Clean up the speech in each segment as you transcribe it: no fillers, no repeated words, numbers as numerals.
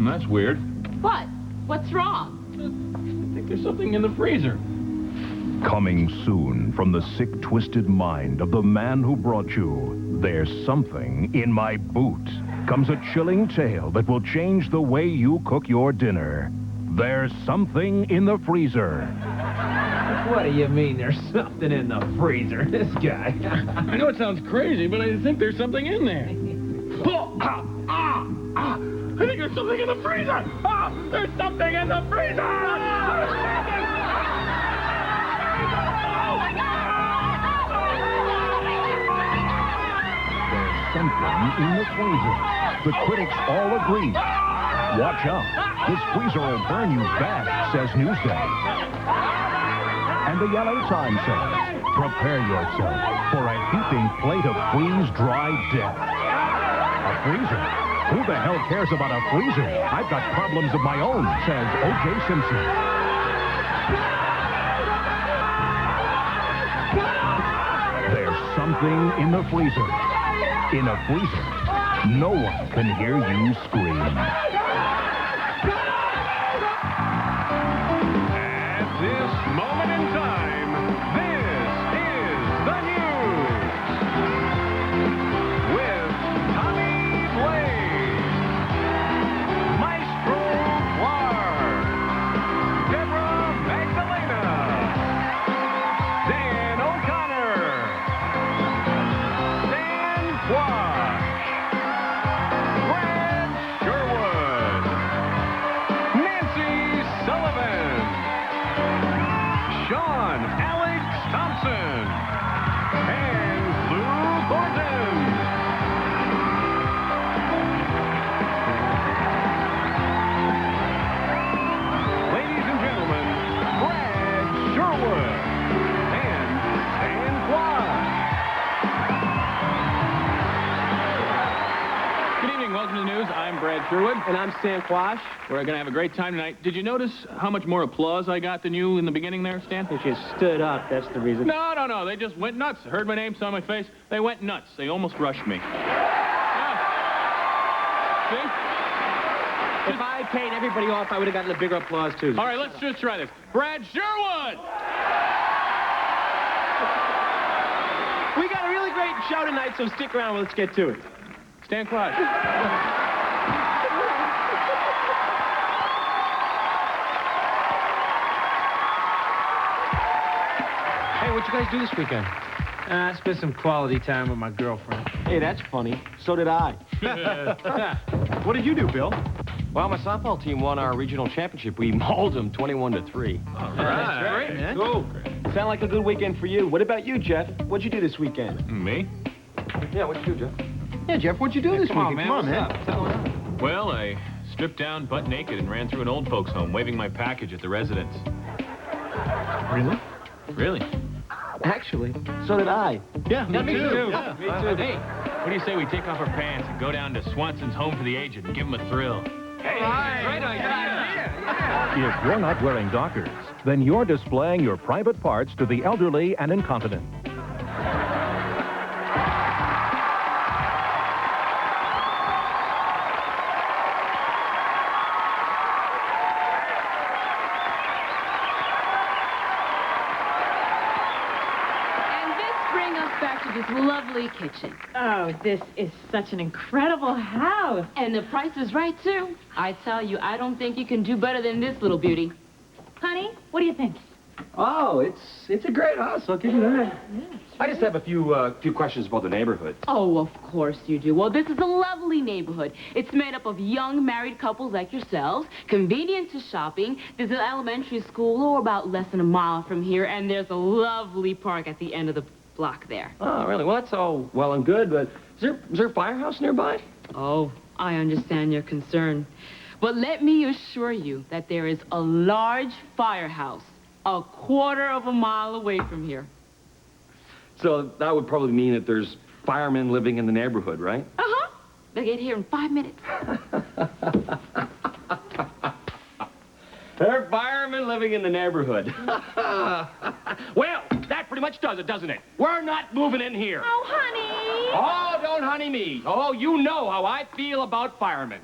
That's weird. What? What's wrong? I think there's something in the freezer. Coming soon from the sick, twisted mind of the man who brought you There's Something in My Boot comes a chilling tale that will change the way you cook your dinner. There's something in the freezer. What do you mean there's something in the freezer? This guy. I know it sounds crazy, but I think there's something in there. I think there's something in the freezer! There's something in the freezer! Something in the freezer. The critics all agree. Watch out. This freezer will burn you bad, says Newsday. And the LA Times says, prepare yourself for a heaping plate of freeze-dried death. A freezer? Who the hell cares about a freezer? I've got problems of my own, says O.J. Simpson. There's something in the freezer. In a freezer, no one can hear you scream. At this moment in time, this is the news. With Tommy Blaze, Maestro Clark, Deborah Magdalena, Dan O'Connor, Wash, Brad Sherwood, Nancy Sullivan, Sean Alex Thompson, and Lou Thornton. Ladies and gentlemen, Brad Sherwood and Dan Wash. Good evening, welcome to the news. I'm Brad Sherwood. And I'm Stan Quash. We're going to have a great time tonight. Did you notice how much more applause I got than you in the beginning there, Stan? If you stood up, that's the reason. No. They just went nuts. Heard my name, saw my face. They went nuts. They almost rushed me. See? If I paid everybody off, I would have gotten a bigger applause, too. All right, let's just try this. Brad Sherwood! We got a really great show tonight, so stick around. Let's get to it. Stan Quash. Hey, what you guys do this weekend? I spent some quality time with my girlfriend. Hey, that's funny. So did I. What did you do, Bill? Well, my softball team won our regional championship. We mauled them 21-3. All That's great, man. Cool. Sound like a good weekend for you. What about you, Jeff? What'd you do this weekend? Me? Yeah, what'd you do, Jeff? Yeah, Jeff, what'd you do this weekend? Come on, man. What's up? Well, I stripped down butt naked and ran through an old folks' home, waving my package at the residents. Really? Really? Actually, so did I. Yeah, me too. Yeah, me too. Hey, what do you say we take off our pants and go down to Swanson's Home for the Aged and give them a thrill? Hey, great idea. If you're not wearing Dockers, then you're displaying your private parts to the elderly and incontinent. Back to this lovely kitchen. Oh, this is such an incredible house. And the price is right, too. I tell you, I don't think you can do better than this little beauty. Honey, what do you think? Oh, it's a great house. I'll give you that. Yeah, I just have a few questions about the neighborhood. Oh, of course you do. Well, this is a lovely neighborhood. It's made up of young married couples like yourselves, convenient to shopping. There's an elementary school about less than a mile from here, and there's a lovely park at the end of the block there. Oh, really? Well, that's all well and good, but is there a firehouse nearby? Oh, I understand your concern. But let me assure you that there is a large firehouse a quarter of a mile away from here. So that would probably mean that there's firemen living in the neighborhood, right? Uh-huh. They'll get here in 5 minutes. There are firemen living in the neighborhood. Well, that pretty much does it, doesn't it? We're not moving in here. Oh, honey. Oh, don't honey me. Oh, you know how I feel about firemen.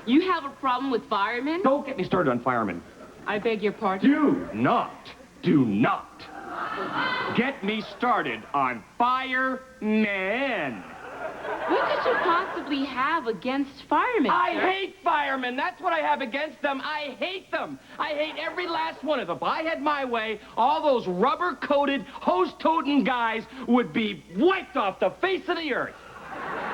You have a problem with firemen? Don't get me started on firemen. I beg your pardon? Do not get me started on firemen. What could you possibly have against firemen, I sir? hate firemen. That's what I have against them. I hate them. I hate every last one of them. If I had my way, all those rubber-coated, hose-toting guys would be wiped off the face of the earth.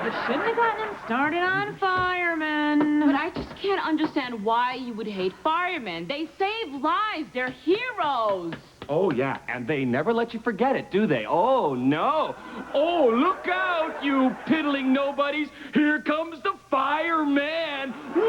You shouldn't have gotten him started on firemen. But I just can't understand why you would hate firemen. They save lives. They're heroes. Oh, yeah, and they never let you forget it, do they? Oh, no. Oh, look out, you piddling nobodies. Here comes the fireman. Woo, woo,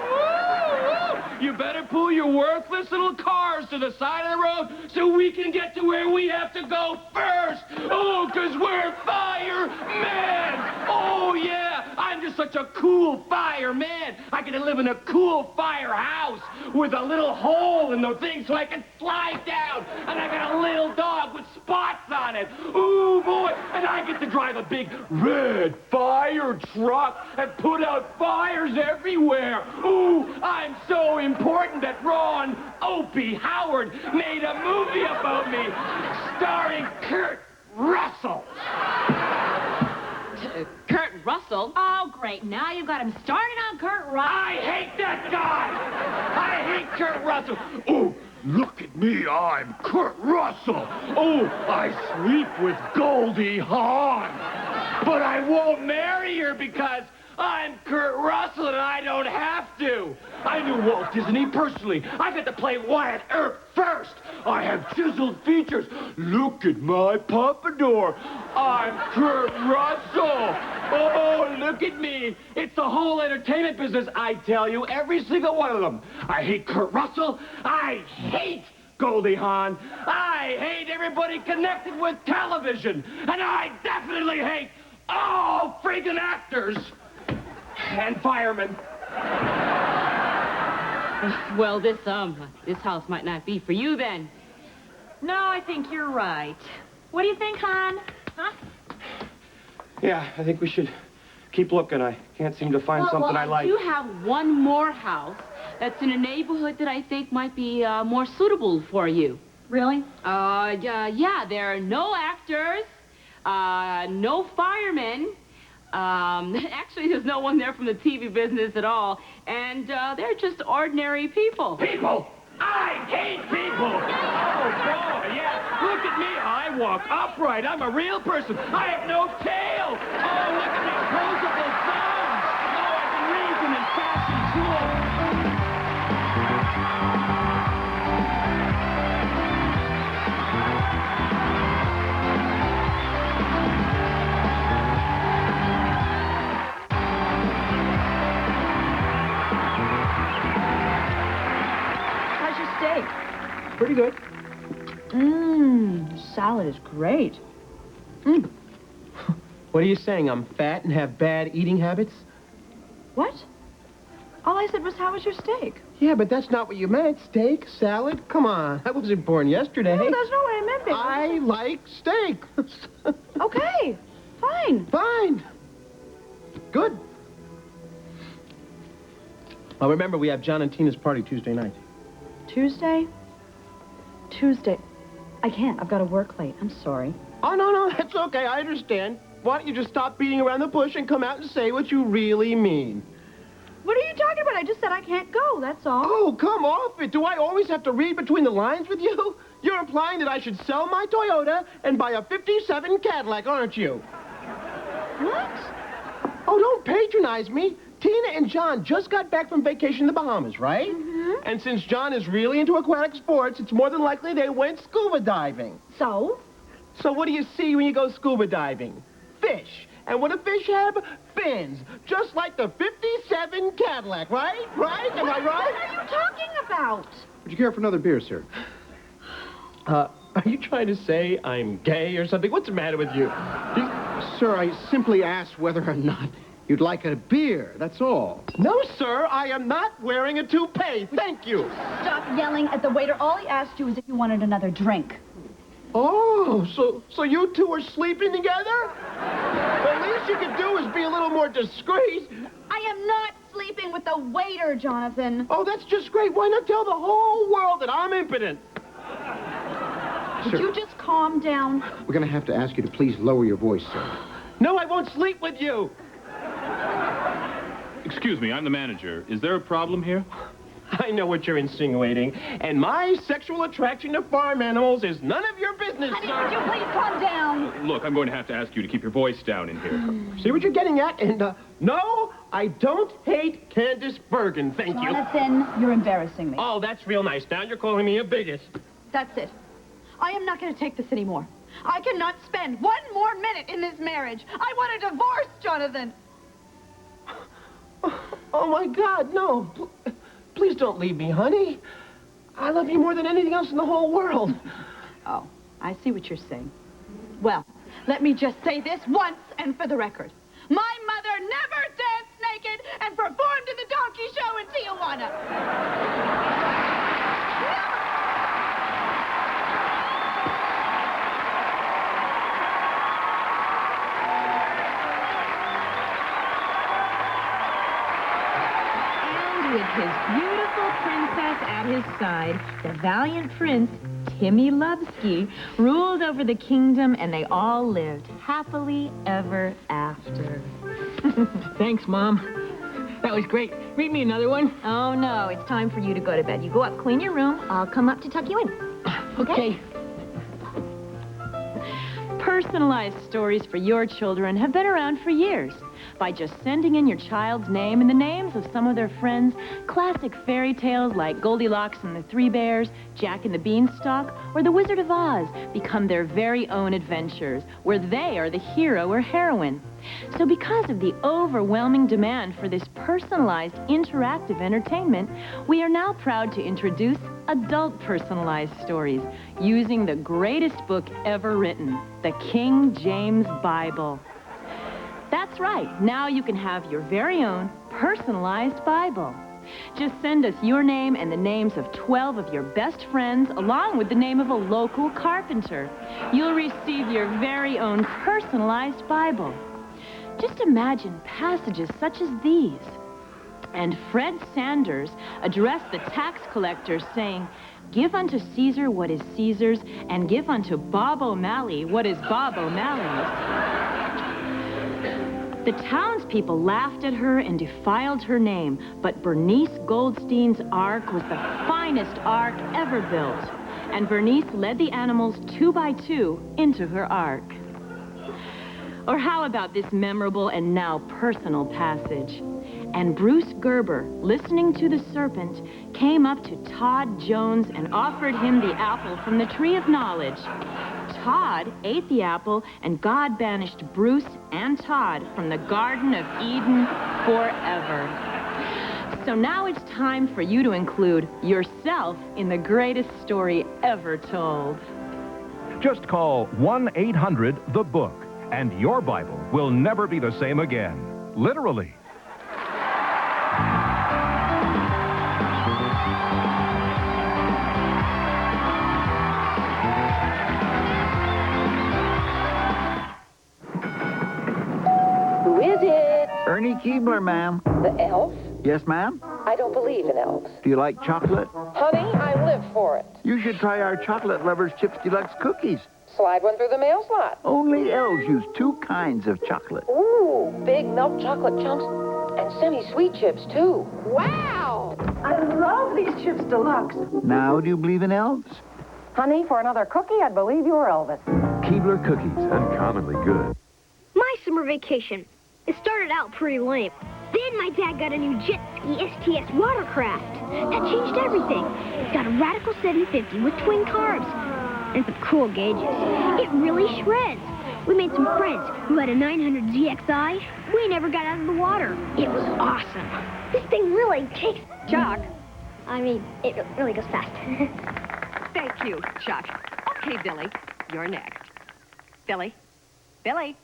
woo. You better pull your worthless little cars to the side of the road so we can get to where we have to go first. Oh, 'cause we're firemen. Oh, yeah, I'm just such a cool fireman. I get to live in a cool firehouse with a little hole in the thing so I can slide down. And I got a little dog with spots on it. Ooh, boy. And I get to drive a big red fire truck and put out fires everywhere. Ooh, I'm so important that Ron Opie Howard made a movie about me starring Kurt Russell. Kurt Russell? Oh, great. Now you've got him started on Kurt Russell. I hate that guy. I hate Kurt Russell. Ooh. Look at me, I'm Kurt Russell. Oh, I sleep with Goldie Hawn. But I won't marry her because I'm Kurt Russell and I don't have to. I knew Walt Disney personally. I got to play Wyatt Earp first. I have chiseled features. Look at my pompadour. I'm Kurt Russell. Oh, look at me. It's the whole entertainment business, I tell you, every single one of them. I hate Kurt Russell. I hate Goldie Hawn. I hate everybody connected with television. And I definitely hate all freaking actors and firemen. Well, this house might not be for you then. No, I think you're right. What do you think, Han? Huh? Yeah, I think we should keep looking. I can't seem to find something I like. I do have one more house that's in a neighborhood that I think might be more suitable for you. Really? Yeah, there are no actors, no firemen. Actually, there's no one there from the TV business at all, and they're just ordinary people. People! I hate people! Oh, boy, yeah. Look at me. I walk upright. I'm a real person. I have no tail. Oh, look at me. Posable thumbs. Oh, I can reason and fashion tools. How's your steak? Pretty good. Salad is great. What are you saying? I'm fat and have bad eating habits? What? All I said was, how was your steak? Yeah, but that's not what you meant. Steak, salad? Come on. I wasn't born yesterday. No, that's not what I meant, baby. I like steak. Okay, fine. Fine. Good. Well, remember, we have John and Tina's party Tuesday night. Tuesday? I can't. I've got to work late. I'm sorry. Oh, no, that's okay. I understand. Why don't you just stop beating around the bush and come out and say what you really mean? What are you talking about? I just said I can't go, that's all. Oh, come off it. Do I always have to read between the lines with you? You're implying that I should sell my Toyota and buy a '57 Cadillac, aren't you? What? Oh, don't patronize me. Tina and John just got back from vacation in the Bahamas, right? Mm-hmm. And since John is really into aquatic sports, it's more than likely they went scuba diving. So? So what do you see when you go scuba diving? Fish. And what do fish have? Fins. Just like the '57 Cadillac, right? Right? Am I right? What are you talking about? Would you care for another beer, sir? Are you trying to say I'm gay or something? What's the matter with you? Sir, I simply asked whether or not you'd like a beer, that's all. No, sir, I am not wearing a toupee. Thank you. Stop yelling at the waiter. All he asked you was if you wanted another drink. Oh, so you two are sleeping together? The least you could do is be a little more discreet. I am not sleeping with the waiter, Jonathan. Oh, that's just great. Why not tell the whole world that I'm impotent? Would you just calm down? We're going to have to ask you to please lower your voice, sir. No, I won't sleep with you. Excuse me, I'm the manager. Is there a problem here? I know what you're insinuating, and my sexual attraction to farm animals is none of your business, Honey, sir. would you please calm down? Look, I'm going to have to ask you to keep your voice down in here. See what you're getting at? And, no, I don't hate Candace Bergen, thank you. Jonathan, you're embarrassing me. Oh, that's real nice. Now you're calling me a bigot. That's it. I am not going to take this anymore. I cannot spend one more minute in this marriage. I want a divorce, Jonathan. Oh, my God, no. Please don't leave me, honey. I love you more than anything else in the whole world. Oh, I see what you're saying. Well, let me just say this once and for the record. My mother never danced naked and performed in the donkey show in Tijuana. With his beautiful princess at his side, the valiant prince, Timmy Lovesky, ruled over the kingdom, and they all lived happily ever after. Thanks, Mom. That was great. Read me another one. Oh, no, it's time for you to go to bed. You go up, clean your room. I'll come up to tuck you in. Okay. Personalized stories for your children have been around for years. By just sending in your child's name and the names of some of their friends, classic fairy tales like Goldilocks and the Three Bears, Jack and the Beanstalk, or The Wizard of Oz become their very own adventures, where they are the hero or heroine. So because of the overwhelming demand for this personalized, interactive entertainment, we are now proud to introduce adult personalized stories using the greatest book ever written, the King James Bible. That's right. Now you can have your very own personalized Bible. Just send us your name and the names of 12 of your best friends, along with the name of a local carpenter. You'll receive your very own personalized Bible. Just imagine passages such as these. And Fred Sanders addressed the tax collector saying, "Give unto Caesar what is Caesar's, and give unto Bob O'Malley what is Bob O'Malley's." The townspeople laughed at her and defiled her name, but Bernice Goldstein's ark was the finest ark ever built, and Bernice led the animals 2 by 2 into her ark. Or how about this memorable and now personal passage? And Bruce Gerber, listening to the serpent, came up to Todd Jones and offered him the apple from the tree of knowledge. Todd ate the apple, and God banished Bruce and Todd from the Garden of Eden forever. So now it's time for you to include yourself in the greatest story ever told. Just call 1-800-THE-BOOK, and your Bible will never be the same again. Literally. Who is it? Ernie Keebler, ma'am. The elf? Yes, ma'am? I don't believe in elves. Do you like chocolate? Honey, I live for it. You should try our Chocolate Lovers Chips Deluxe cookies. Slide one through the mail slot. Only elves use 2 kinds of chocolate. Ooh, big milk chocolate chunks and semi-sweet chips, too. Wow! I love these Chips Deluxe. Now, do you believe in elves? Honey, for another cookie, I'd believe you were Elvis. Keebler cookies, uncommonly good. My summer vacation. It started out pretty lame. Then my dad got a new jet ski STS watercraft. That changed everything. It's got a Radical 750 with twin carbs and some cool gauges. It really shreds. We made some friends who had a 900 ZXi. We never got out of the water. It was awesome. This thing really takes... Chuck. I mean, it really goes fast. Thank you, Chuck. Okay, Billy, you're next. Billy. Billy.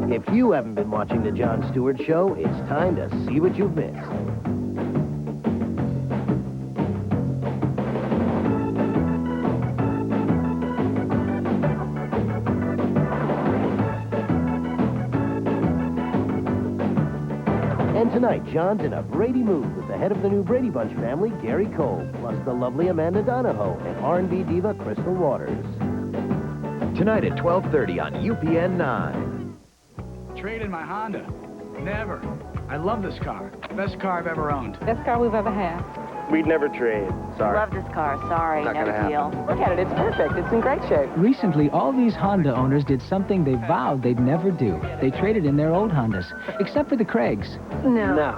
If you haven't been watching The Jon Stewart Show, it's time to see what you've missed. And tonight, John's in a Brady mood with the head of the new Brady Bunch family, Gary Cole, plus the lovely Amanda Donahoe and R&B diva Crystal Waters. Tonight at 12:30 on UPN-9. Trade in my Honda. Never. I love this car. Best car I've ever owned. Best car we've ever had. We'd never trade. Sorry. Love this car. Sorry, Not no gonna deal. happen. Look at it. It's perfect. It's in great shape. Recently, all these Honda owners did something they vowed they'd never do. They traded in their old Hondas, except for the Craigs. No. No.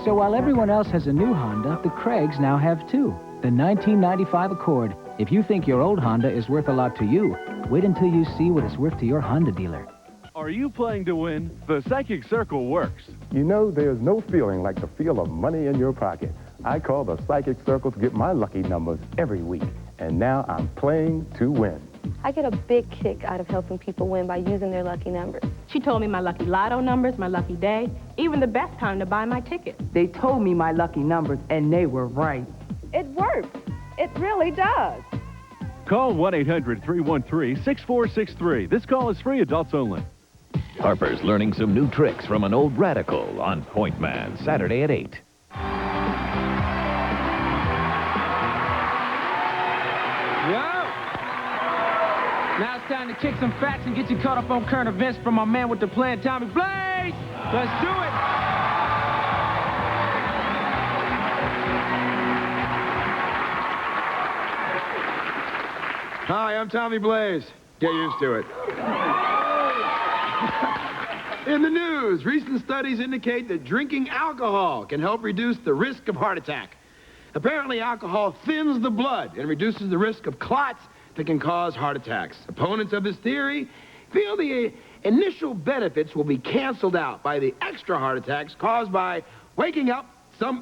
So while everyone else has a new Honda, the Craigs now have two. The 1995 Accord. If you think your old Honda is worth a lot to you, wait until you see what it's worth to your Honda dealer. Are you playing to win? The Psychic Circle works. You know, there's no feeling like the feel of money in your pocket. I call the Psychic Circle to get my lucky numbers every week. And now I'm playing to win. I get a big kick out of helping people win by using their lucky numbers. She told me my lucky lotto numbers, my lucky day, even the best time to buy my ticket. They told me my lucky numbers, and they were right. It works. It really does. Call 1-800-313-6463. This call is free, adults only. Harper's learning some new tricks from an old radical on Point Man, Saturday at 8. Now it's time to kick some facts and get you caught up on current events from my man with the plan, Tommy Blaze. Let's do it. Hi, I'm Tommy Blaze. Get used to it. In the news, recent studies indicate that drinking alcohol can help reduce the risk of heart attack. Apparently, alcohol thins the blood and reduces the risk of clots that can cause heart attacks. Opponents of this theory feel the initial benefits will be canceled out by the extra heart attacks caused by waking up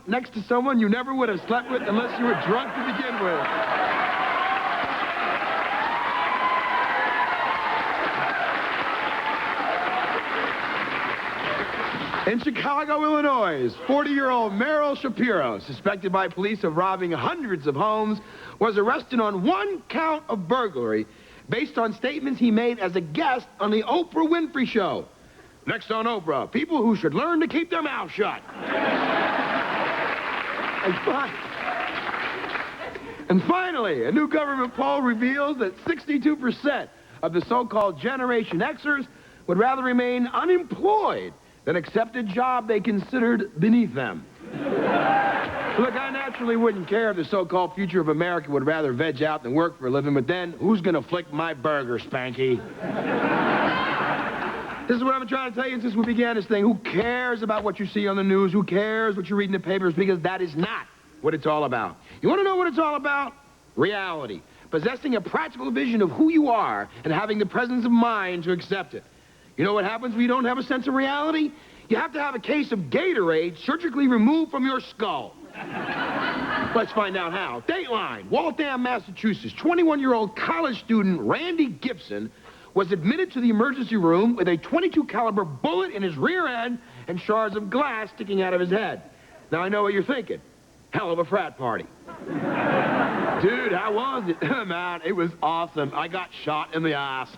next to someone you never would have slept with unless you were drunk to begin with. In Chicago, Illinois, 40-year-old Merrill Shapiro, suspected by police of robbing hundreds of homes, was arrested on one count of burglary based on statements he made as a guest on the Oprah Winfrey Show. Next on Oprah, people who should learn to keep their mouth shut. And finally, a new government poll reveals that 62% of the so-called Generation Xers would rather remain unemployed than accept a job they considered beneath them. Look, I naturally wouldn't care if the so-called future of America would rather veg out than work for a living, but then, who's gonna flick my burger, Spanky? This is what I'm trying to tell you since we began this thing. Who cares about what you see on the news? Who cares what you read in the papers? Because that is not what it's all about. You wanna know what it's all about? Reality. Possessing a practical vision of who you are and having the presence of mind to accept it. You know what happens when you don't have a sense of reality? You have to have a case of Gatorade surgically removed from your skull. Let's find out how. Dateline, Waltham, Massachusetts. 21-year-old college student Randy Gibson was admitted to the emergency room with a .22 caliber bullet in his rear end and shards of glass sticking out of his head. Now, I know what you're thinking. Hell of a frat party. Dude, how was it? Man, it was awesome. I got shot in the ass.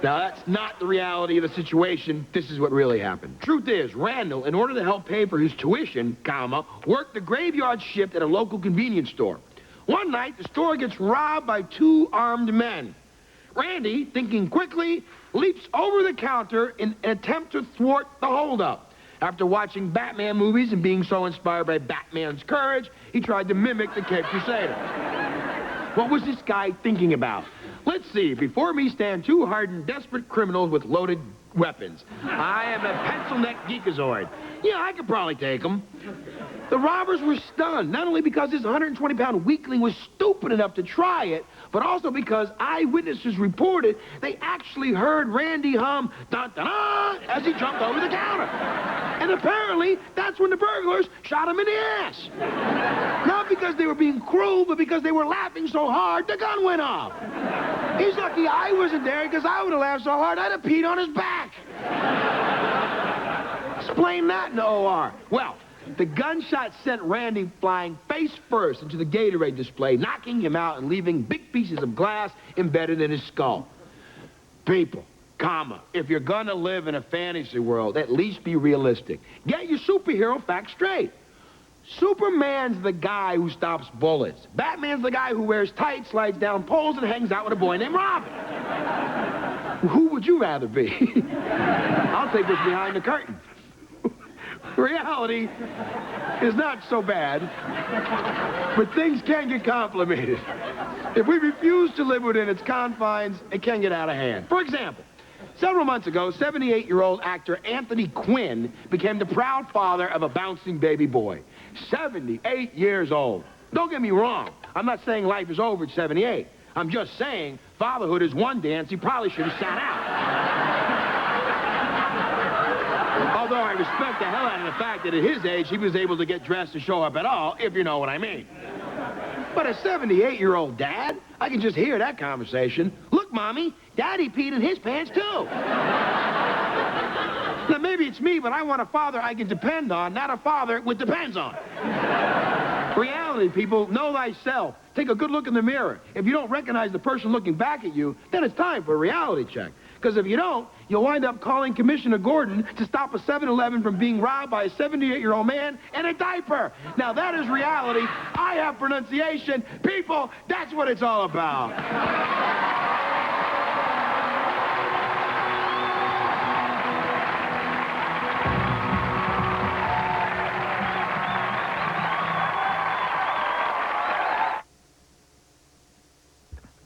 Now, that's not the reality of the situation. This is what really happened. Truth is, Randall, in order to help pay for his tuition, worked the graveyard shift at a local convenience store. One night, the store gets robbed by two armed men. Randy, thinking quickly, leaps over the counter in an attempt to thwart the holdup. After watching Batman movies and being so inspired by Batman's courage, he tried to mimic the Cape Crusader. What was this guy thinking about? Let's see. Before me stand two hardened, desperate criminals with loaded weapons. I am a pencil-neck geekazoid. Yeah, I could probably take them. The robbers were stunned, not only because this 120-pound weakling was stupid enough to try it, but also because eyewitnesses reported they actually heard Randy hum, dun-dun-dun, as he jumped over the counter. And apparently, that's when the burglars shot him in the ass. Not because they were being cruel, but because they were laughing so hard, the gun went off. He's lucky I wasn't there, because I would have laughed so hard I'd have peed on his back. Explain that in the OR. Well, the gunshot sent Randy flying face first into the Gatorade display, knocking him out and leaving big pieces of glass embedded in his skull. People, Comma. If you're gonna live in a fantasy world, at least be realistic. Get your superhero facts straight. Superman's the guy who stops bullets. Batman's the guy who wears tights, slides down poles, and hangs out with a boy named Robin. Who would you rather be? I'll take what's behind the curtain. Reality is not so bad, but things can get complicated. If we refuse to live within its confines, it can get out of hand. For example, several months ago, 78-year-old actor Anthony Quinn became the proud father of a bouncing baby boy. 78 years old. Don't get me wrong. I'm not saying life is over at 78. I'm just saying fatherhood is one dance he probably should have sat out. Although I respect the hell out of the fact that at his age, he was able to get dressed to show up at all, if you know what I mean. But a 78-year-old dad, I can just hear that conversation. Look, Mommy, Daddy peed in his pants, too. Now, maybe it's me, but I want a father I can depend on, not a father with depends on. Reality, people, know thyself. Take a good look in the mirror. If you don't recognize the person looking back at you, then it's time for a reality check. Because if you don't, you'll wind up calling Commissioner Gordon to stop a 7-Eleven from being robbed by a 78-year-old man in a diaper. Now, that is reality. I have pronunciation. People, that's what it's all about.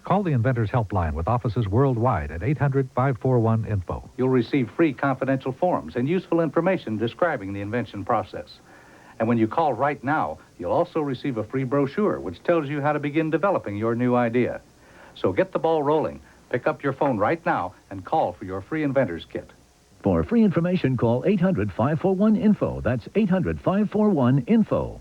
Call the Inventors Helpline with offices worldwide at 800-541-INFO. You'll receive free confidential forms and useful information describing the invention process. And when you call right now, you'll also receive a free brochure which tells you how to begin developing your new idea. So get the ball rolling. Pick up your phone right now and call for your free Inventor's Kit. For free information, call 800-541-INFO. That's 800-541-INFO.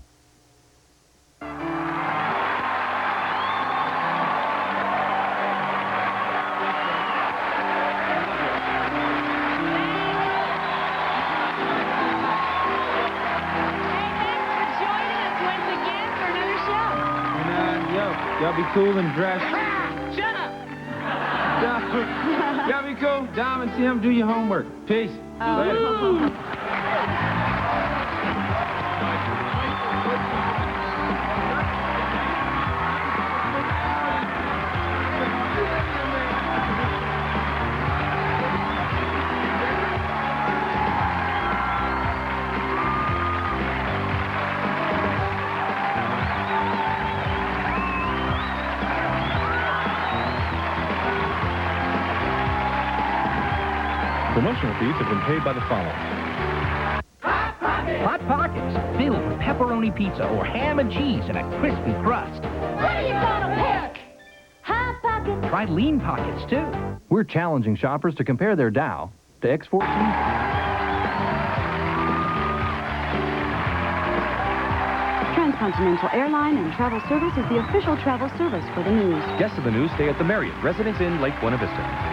Y'all be cool and dress. Shut up! Y'all be cool. Dom and Tim, do your homework. Peace. Later. Promotional fees have been paid by the following. Hot Pockets, filled with pepperoni pizza or ham and cheese and a crispy crust. What do you call a pick? Hot Pockets. Try Lean Pockets, too. We're challenging shoppers to compare their Dow to X14. Transcontinental Airline and Travel Service is the official travel service for the Newz. Guests of the Newz stay at the Marriott Residence Inn, Lake Buena Vista.